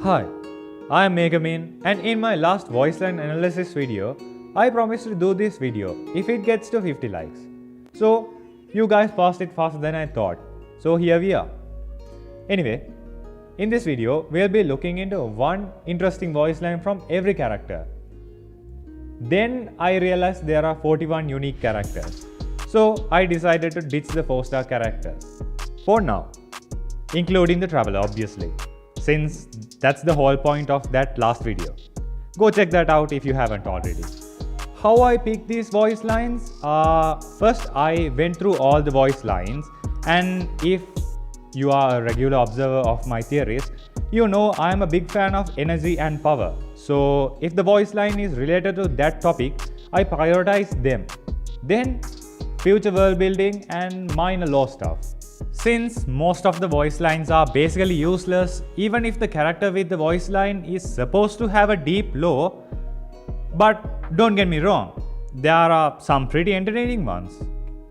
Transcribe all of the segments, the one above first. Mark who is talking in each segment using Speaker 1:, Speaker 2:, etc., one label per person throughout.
Speaker 1: Hi, I am Megamin, and in my last voice line analysis video, I promised to do this video if it gets to 50 likes. So, you guys passed it faster than I thought. So here we are. Anyway, in this video, we'll be looking into one interesting voice line from every character. Then I realized there are 41 unique characters. So I decided to ditch the 4-star characters. For now. Including the traveler, obviously. Since that's the whole point of that last video. Go check that out if you haven't already. How I picked these voice lines? First I went through all the voice lines, and if you are a regular observer of my theories, you know I am a big fan of energy and power. So if the voice line is related to that topic, I prioritize them. Then future world building and minor lore stuff. Since most of the voice lines are basically useless, even if the character with the voice line is supposed to have a deep lore, but don't get me wrong, there are some pretty entertaining ones.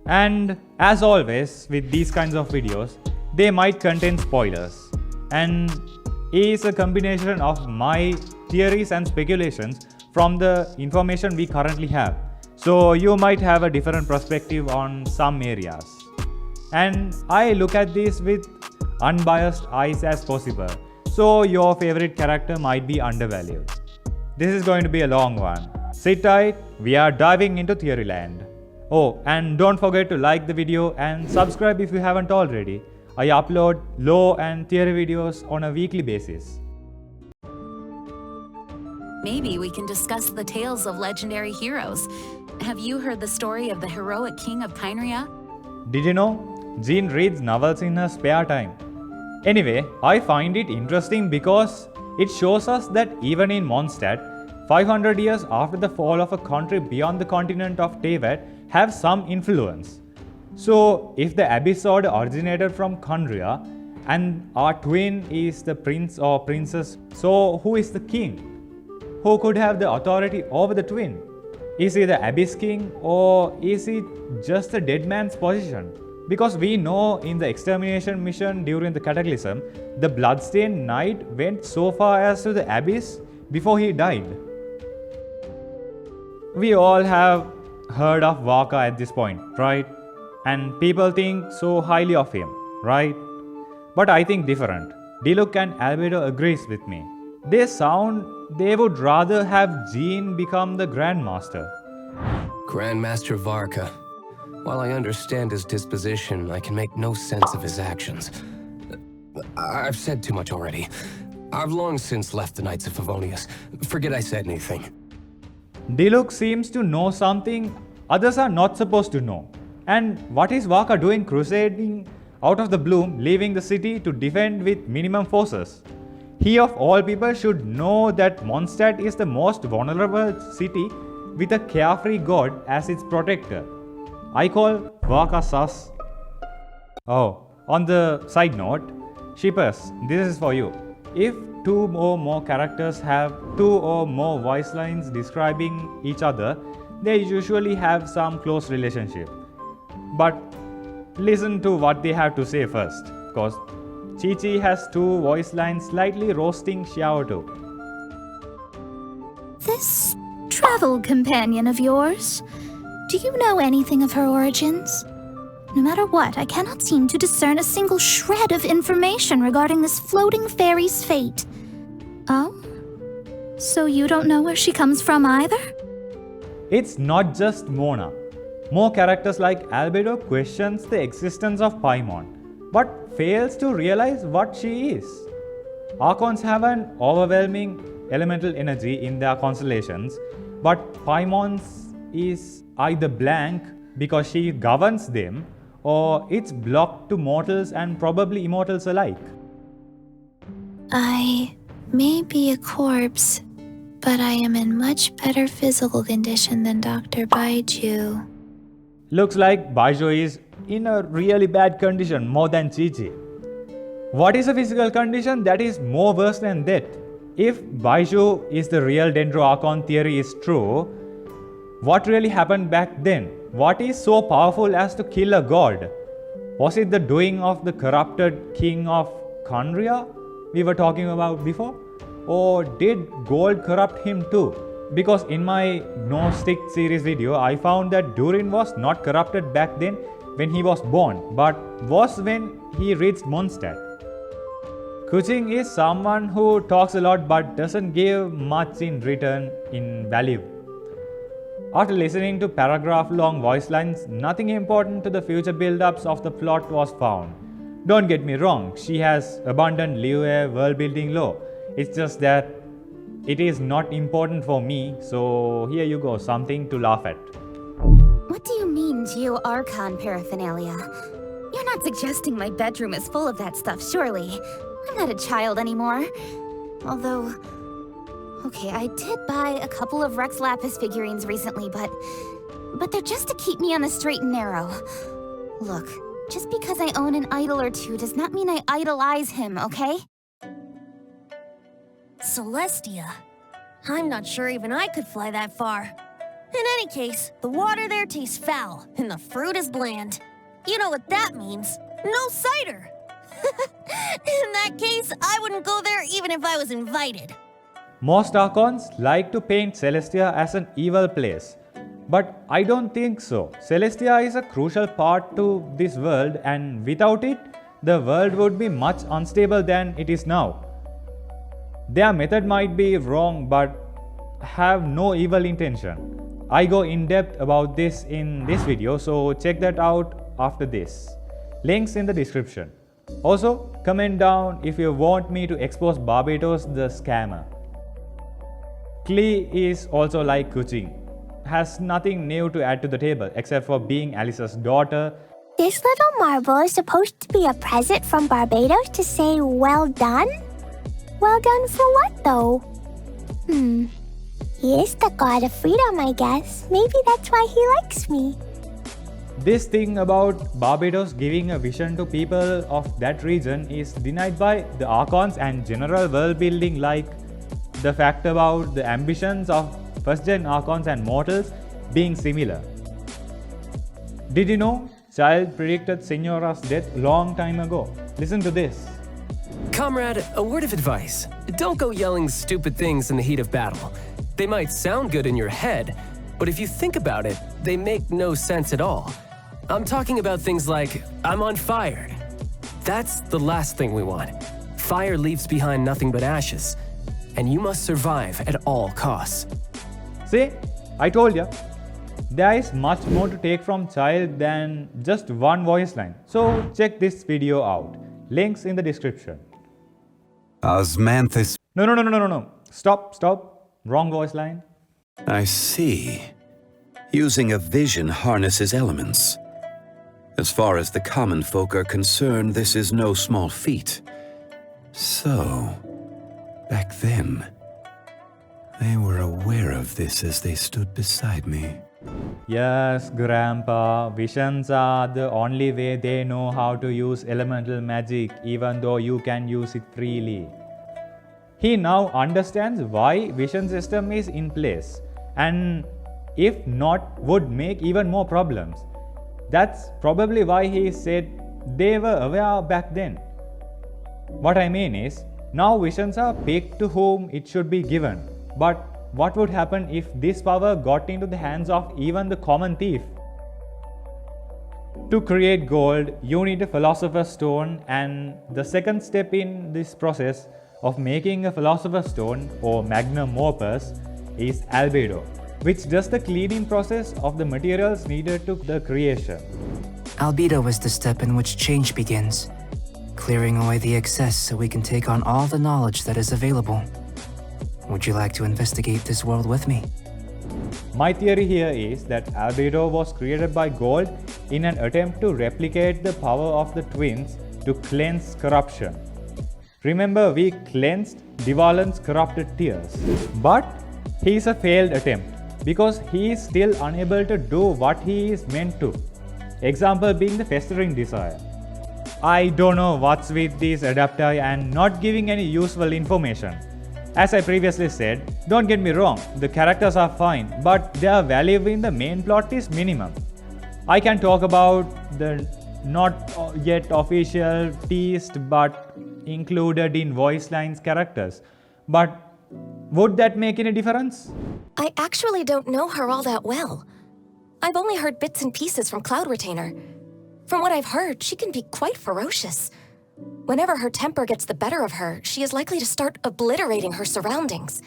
Speaker 1: And as always with these kinds of videos, they might contain spoilers, and is a combination of my theories and speculations from the information we currently have. So you might have a different perspective on some areas. And I look at this with unbiased eyes as possible, so your favorite character might be undervalued. This is going to be a long one. Sit tight, we are diving into theory land. Oh, and don't forget to like the video and subscribe if you haven't already. I upload lore and theory videos on a weekly basis.
Speaker 2: Maybe we can discuss the tales of legendary heroes. Have you heard the story of the heroic king of Khaenri'ah?
Speaker 1: Did you know? Jean reads novels in her spare time. Anyway, I find it interesting because it shows us that even in Mondstadt, 500 years after the fall of a country beyond the continent of Teyvat have some influence. So, if the Abyss Order originated from Khaenri'ah and our twin is the prince or princess, so who is the king? Who could have the authority over the twin? Is he the Abyss King, or is it just a dead man's position? Because we know in the extermination mission during the Cataclysm, the Bloodstained Knight went so far as to the Abyss before he died. We all have heard of Vaka at this point, right? And people think so highly of him, right? But I think different. Diluc and Albedo agrees with me. They would rather have Jean become the Grandmaster.
Speaker 3: Grandmaster Varka. While I understand his disposition, I can make no sense of his actions. I've said too much already. I've long since left the Knights of Favonius. Forget I said anything.
Speaker 1: Diluc seems to know something others are not supposed to know. And what is Vaka doing crusading out of the blue, leaving the city to defend with minimum forces? He of all people should know that Mondstadt is the most vulnerable city with a carefree god as its protector. I call Vaka sus. Oh, on the side note, shippers, this is for you. If two or more characters have two or more voice lines describing each other, they usually have some close relationship. But listen to what they have to say first, because Qiqi has two voice lines slightly roasting Xiao too.
Speaker 4: This travel companion of yours, do you know anything of her origins? No matter what, I cannot seem to discern a single shred of information regarding this floating fairy's fate. Oh? So you don't know where she comes from either?
Speaker 1: It's not just Mona. More characters like Albedo questions the existence of Paimon, but fails to realize what she is. Archons have an overwhelming elemental energy in their constellations, but Paimon's is either blank because she governs them, or it's blocked to mortals and probably immortals alike.
Speaker 4: I may be a corpse, but I am in much better physical condition than Dr. Baiju.
Speaker 1: Looks like Baiju is in a really bad condition more than Qiqi. What is a physical condition that is more worse than death? If Baiju is the real Dendro Archon theory is true, what really happened back then? What is so powerful as to kill a god? Was it the doing of the corrupted king of Khaenri'ah we were talking about before? Or did gold corrupt him too? Because in my Gnostic series video, I found that Durin was not corrupted back then when he was born, but was when he reached Mondstadt. Keqing is someone who talks a lot but doesn't give much in return in value. After listening to paragraph-long voice lines, nothing important to the future build-ups of the plot was found. Don't get me wrong, she has abundant leeway world-building lore. It's just that it is not important for me, so here you go, something to laugh at.
Speaker 2: What do you mean, Geo-Archon paraphernalia? You're not suggesting my bedroom is full of that stuff, surely? I'm not a child anymore. Although... Okay, I did buy a couple of Rex Lapis figurines recently, but they're just to keep me on the straight and narrow. Look, just because I own an idol or two does not mean I idolize him, okay?
Speaker 5: Celestia. I'm not sure even I could fly that far. In any case, the water there tastes foul, and the fruit is bland. You know what that means? No cider! In that case, I wouldn't go there even if I was invited.
Speaker 1: Most Archons like to paint Celestia as an evil place, but I don't think so. Celestia is a crucial part to this world, and without it, the world would be much unstable than it is now. Their method might be wrong but have no evil intention. I go in depth about this in this video, so check that out after this. Links in the description. Also, comment down if you want me to expose Barbados the scammer. Klee is also like Keqing. Has nothing new to add to the table except for being Alice's daughter.
Speaker 6: This little marble is supposed to be a present from Barbados to say well done? Well done for what though? He is the god of freedom, I guess. Maybe that's why he likes me.
Speaker 1: This thing about Barbados giving a vision to people of that region is denied by the Archons and general world building, like the fact about the ambitions of first-gen Archons and mortals being similar. Did you know Childe predicted Signora's death long time ago? Listen to this.
Speaker 3: Comrade, a word of advice. Don't go yelling stupid things in the heat of battle. They might sound good in your head, but if you think about it, they make no sense at all. I'm talking about things like, I'm on fire. That's the last thing we want. Fire leaves behind nothing but ashes, and you must survive at all costs.
Speaker 1: See, I told ya. There is much more to take from Childe than just one voice line. So check this video out. Links in the description.
Speaker 7: Osmanthus.
Speaker 1: No. Stop. Wrong voice line.
Speaker 7: I see. Using a vision harnesses elements. As far as the common folk are concerned, this is no small feat. So, back then, they were aware of this as they stood beside me.
Speaker 1: Yes, Grandpa, visions are the only way they know how to use elemental magic, even though you can use it freely. He now understands why vision system is in place, and if not, would make even more problems. That's probably why he said they were aware back then. What I mean is, now visions are picked to whom it should be given. But what would happen if this power got into the hands of even the common thief? To create gold, you need a philosopher's stone, and the second step in this process of making a philosopher's stone, or magnum opus, is Albedo, which does the cleaning process of the materials needed to the creation.
Speaker 8: Albedo is the step in which change begins, clearing away the excess so we can take on all the knowledge that is available. Would you like to investigate this world with me?
Speaker 1: My theory here is that Albedo was created by gold in an attempt to replicate the power of the twins to cleanse corruption. Remember, we cleansed Divalan's corrupted tears. But he is a failed attempt because he is still unable to do what he is meant to. Example being the festering desire. I don't know what's with these adaptai and not giving any useful information. As I previously said, don't get me wrong, the characters are fine, but their value in the main plot is minimum. I can talk about the not yet official teased but included in voice lines characters, But would that make any difference?
Speaker 9: I actually don't know her all that well. I've only heard bits and pieces from Cloud Retainer. From what I've heard, she can be quite ferocious. Whenever her temper gets the better of her, she is likely to start obliterating her surroundings.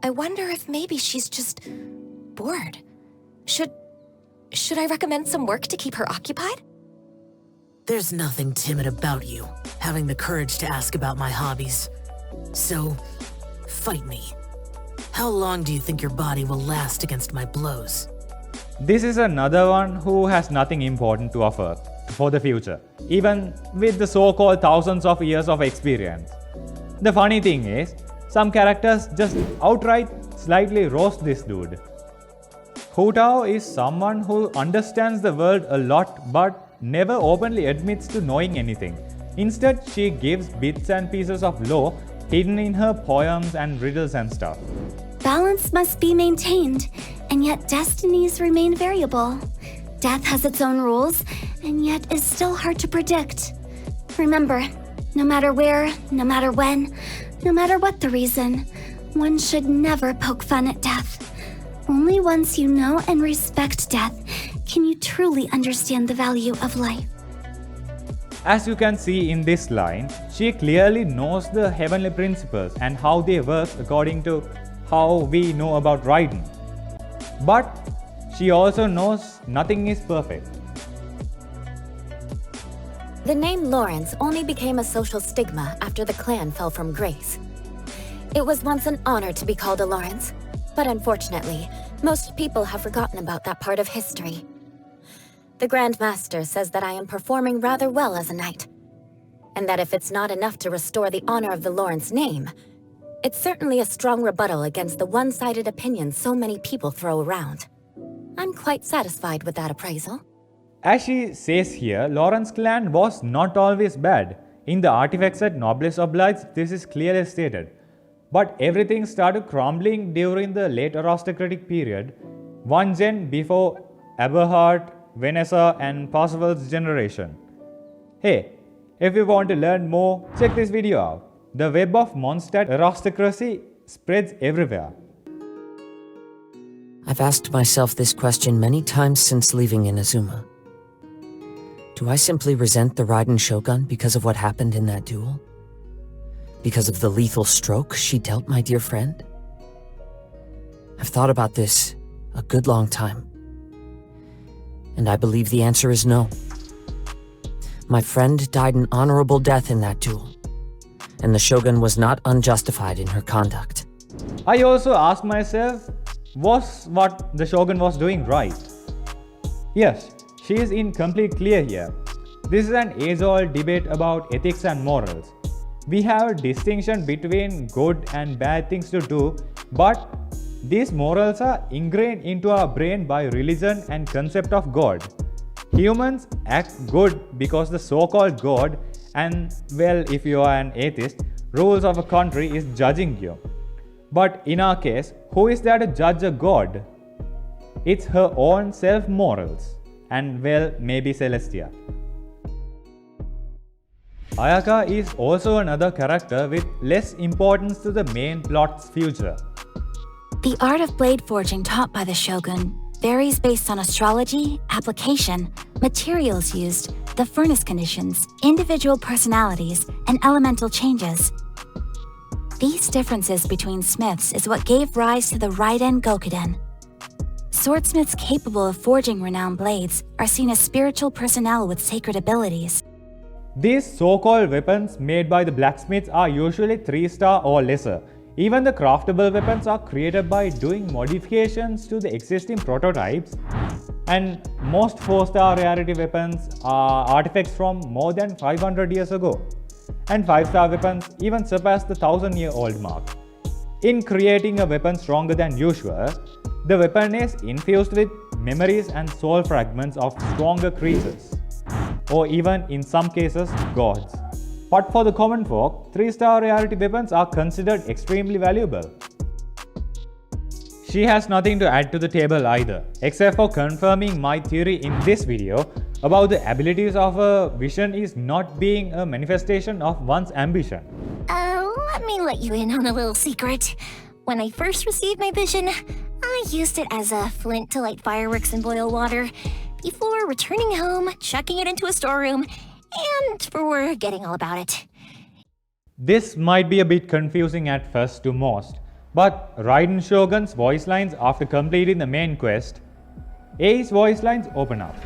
Speaker 9: I wonder if maybe she's just bored. Should I recommend some work to keep her occupied?
Speaker 10: There's nothing timid about you, having the courage to ask about my hobbies. So, fight me. How long do you think your body will last against my blows?
Speaker 1: This is another one who has nothing important to offer for the future, even with the so-called thousands of years of experience. The funny thing is, some characters just outright slightly roast this dude. Hu Tao is someone who understands the world a lot but never openly admits to knowing anything. Instead, she gives bits and pieces of lore hidden in her poems and riddles and stuff.
Speaker 6: Balance must be maintained, and yet destinies remain variable. Death has its own rules, and yet is still hard to predict. Remember, no matter where, no matter when, no matter what the reason, one should never poke fun at death. Only once you know and respect death can you truly understand the value of life.
Speaker 1: As you can see in this line, she clearly knows the heavenly principles and how they work according to how we know about Raiden. But she also knows nothing is perfect.
Speaker 11: The name Lawrence only became a social stigma after the clan fell from grace. It was once an honor to be called a Lawrence, but unfortunately, most people have forgotten about that part of history. The Grand Master says that I am performing rather well as a knight, and that if it's not enough to restore the honor of the Lawrence name, it's certainly a strong rebuttal against the one-sided opinions so many people throw around. I'm quite satisfied with that appraisal.
Speaker 1: As she says here, Lawrence clan was not always bad. In the artifacts at Noblesse Oblige, this is clearly stated. But everything started crumbling during the late aristocratic period, one gen before Eberhard, Vanessa and Parzival's generation. Hey, if you want to learn more, check this video out. The web of Mondstadt aristocracy spreads everywhere.
Speaker 12: I've asked myself this question many times since leaving Inazuma. Do I simply resent the Raiden Shogun because of what happened in that duel? Because of the lethal stroke she dealt my dear friend? I've thought about this a good long time, and I believe the answer is no. My friend died an honorable death in that duel, and the Shogun was not unjustified in her conduct.
Speaker 1: I also asked myself, was what the Shogun was doing right? Yes, she is in complete clear here. This is an age-old debate about ethics and morals. We have a distinction between good and bad things to do, but these morals are ingrained into our brain by religion and concept of God. Humans act good because the so-called God, and well, if you are an atheist, rules of a country is judging you. But in our case, who is there to judge a God? It's her own self-morals, and well, maybe Celestia. Ayaka is also another character with less importance to the main plot's future.
Speaker 4: The art of blade forging taught by the Shogun varies based on astrology, application, materials used, the furnace conditions, individual personalities, and elemental changes. These differences between smiths is what gave rise to the Raiden Gokuden. Swordsmiths capable of forging renowned blades are seen as spiritual personnel with sacred abilities.
Speaker 1: These so-called weapons made by the blacksmiths are usually 3-star or lesser. Even the craftable weapons are created by doing modifications to the existing prototypes, and most 4-star rarity weapons are artifacts from more than 500 years ago, and 5-star weapons even surpass the 1000-year-old mark. In creating a weapon stronger than usual, the weapon is infused with memories and soul fragments of stronger creatures, or even in some cases, gods. But for the common folk, 3-star rarity weapons are considered extremely valuable. She has nothing to add to the table either, except for confirming my theory in this video about the abilities of a vision is not being a manifestation of one's ambition.
Speaker 6: Oh,
Speaker 2: let me let you in on a little secret. When I first received my vision, I used it as a flint to light fireworks and boil water, before returning home, chucking it into a storeroom, and forgetting all about it.
Speaker 1: This might be a bit confusing at first to most, but Raiden Shogun's voice lines after completing the main quest, Ei's voice lines open up.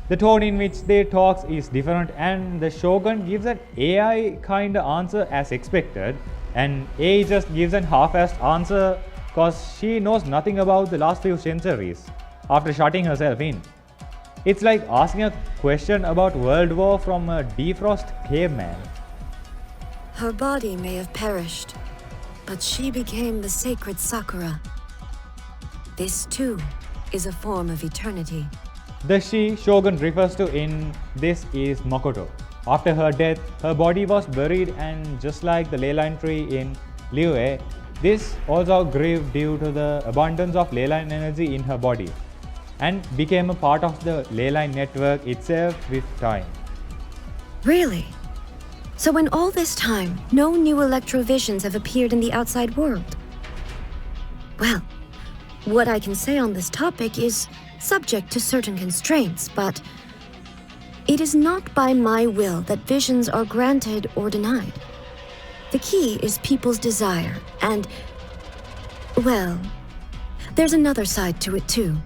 Speaker 1: The tone in which they talk is different and the Shogun gives an AI kinda answer as expected, and A just gives an half-assed answer cause she knows nothing about the last few centuries after shutting herself in. It's like asking a question about World War from a defrost caveman.
Speaker 13: Her body may have perished, but she became the sacred Sakura. This too is a form of eternity.
Speaker 1: The she Shogun refers to in this is Makoto. After her death, her body was buried, and just like the ley line tree in Liyue, this also grew due to the abundance of ley line energy in her body and became a part of the ley line network itself with time.
Speaker 13: Really? So in all this time, no new electrovisions have appeared in the outside world? Well, what I can say on this topic is subject to certain constraints, but it is not by my will that visions are granted or denied. The key is people's desire, and, well, there's another side to it too.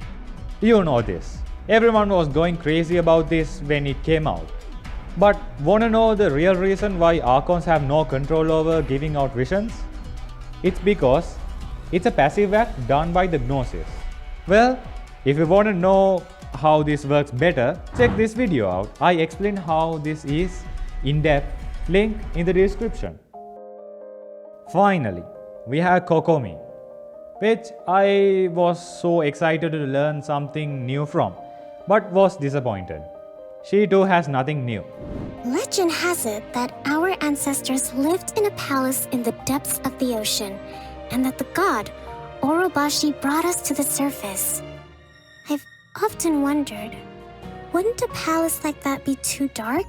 Speaker 1: You know this. Everyone was going crazy about this when it came out. But wanna know the real reason why Archons have no control over giving out visions? It's because it's a passive act done by the Gnosis. Well, if you wanna know how this works better, check this video out. I explain how this is in depth, link in the description. Finally, we have Kokomi, which I was so excited to learn something new from, but was disappointed. She too has nothing new.
Speaker 2: Legend has it that our ancestors lived in a palace in the depths of the ocean, and that the god Orobashi brought us to the surface. I've often wondered, wouldn't a palace like that be too dark?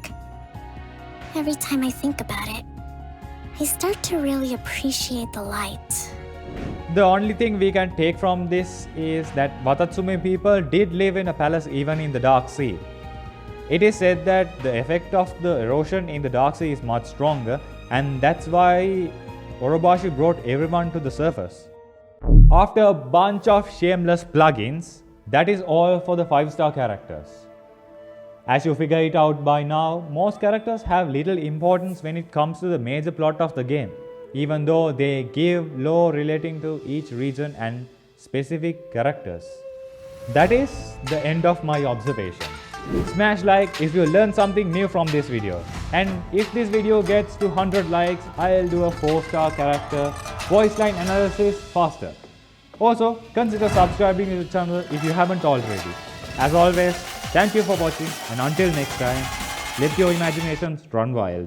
Speaker 2: Every time I think about it, I start to really appreciate the light.
Speaker 1: The only thing we can take from this is that Watatsume people did live in a palace even in the Dark Sea. It is said that the effect of the erosion in the Dark Sea is much stronger, and that's why Orobashi brought everyone to the surface. After a bunch of shameless plugins, that is all for the 5-star characters. As you figure it out by now, most characters have little importance when it comes to the major plot of the game, even though they give lore relating to each region and specific characters. That is the end of my observation. Smash like if you learned something new from this video, and if this video gets to 100 likes, I'll do a 4-star character voice line analysis faster. Also, consider subscribing to the channel if you haven't already. As always, thank you for watching, and until next time, let your imaginations run wild.